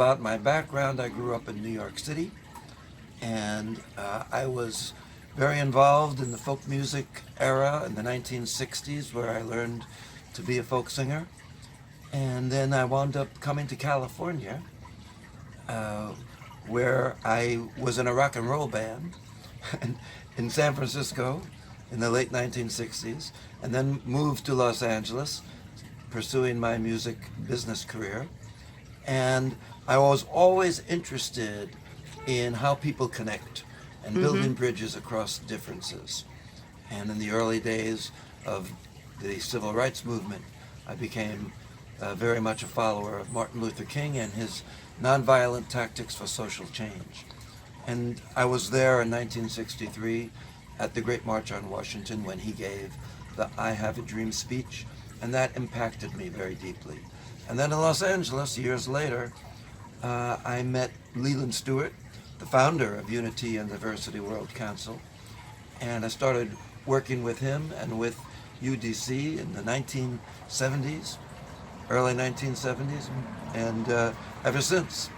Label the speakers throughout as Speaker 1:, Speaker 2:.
Speaker 1: about my background, I grew up in New York City, and I was very involved in the folk music era in the 1960s, where I learned to be a folk singer. And then I wound up coming to California, where I was in a rock and roll band in San Francisco in the late 1960s, and then moved to Los Angeles, pursuing my music business career. And I was always interested in how people connect and building bridges across differences. And in the early days of the civil rights movement, I became very much a follower of Martin Luther King and his nonviolent tactics for social change. And I was there in 1963 at the Great March on Washington when he gave the I Have a Dream speech, and that impacted me very deeply. And then in Los Angeles, years later, I met Leland Stewart, the founder of Unity and Diversity World Council, and I started working with him and with UDC in the 1970s, early 1970s, and ever since.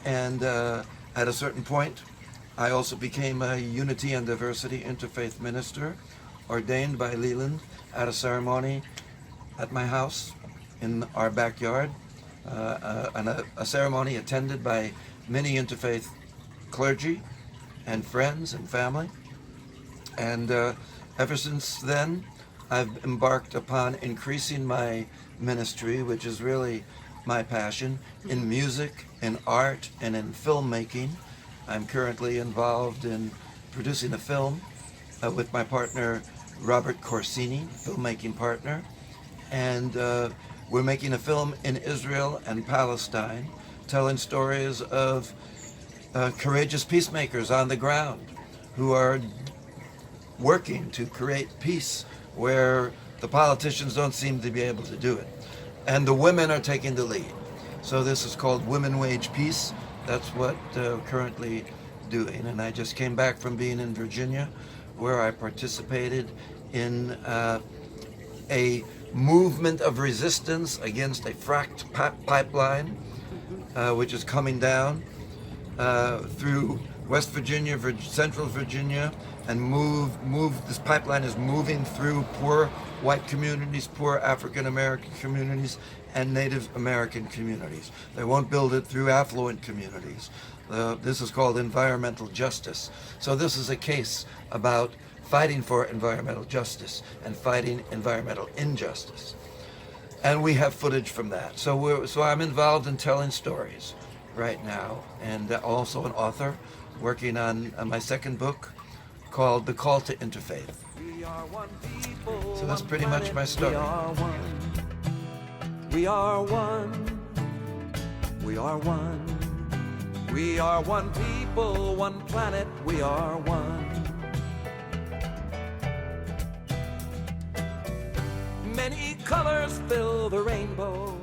Speaker 1: And at a certain point, I also became a Unity and Diversity Interfaith Minister, ordained by Leland at a ceremony at my house in our backyard, and a ceremony attended by many interfaith clergy and friends and family. And ever since then, I've embarked upon increasing my ministry, which is really my passion, in music, in art, and in filmmaking. I'm currently involved in producing a film with my partner, Robert Corsini, filmmaking partner. And we're making a film in Israel and Palestine, telling stories of courageous peacemakers on the ground who are working to create peace where the politicians don't seem to be able to do it. And the women are taking the lead. So this is called Women Wage Peace. That's what currently doing. And I just came back from being in Virginia, where I participated in a movement of resistance against a fracked pipeline, which is coming down through West Virginia, Central Virginia, and this pipeline is moving through poor white communities, poor African American communities, and Native American communities. They won't build it through affluent communities. This is called environmental justice. So this is a case about fighting for environmental justice and fighting environmental injustice. And we have footage from that. So I'm involved in telling stories right now, and also an author working on my second book called The Call to Interfaith. So that's pretty much my story.
Speaker 2: We are one. We are one. We are one people, one planet. We are one. Many colors fill the rainbow.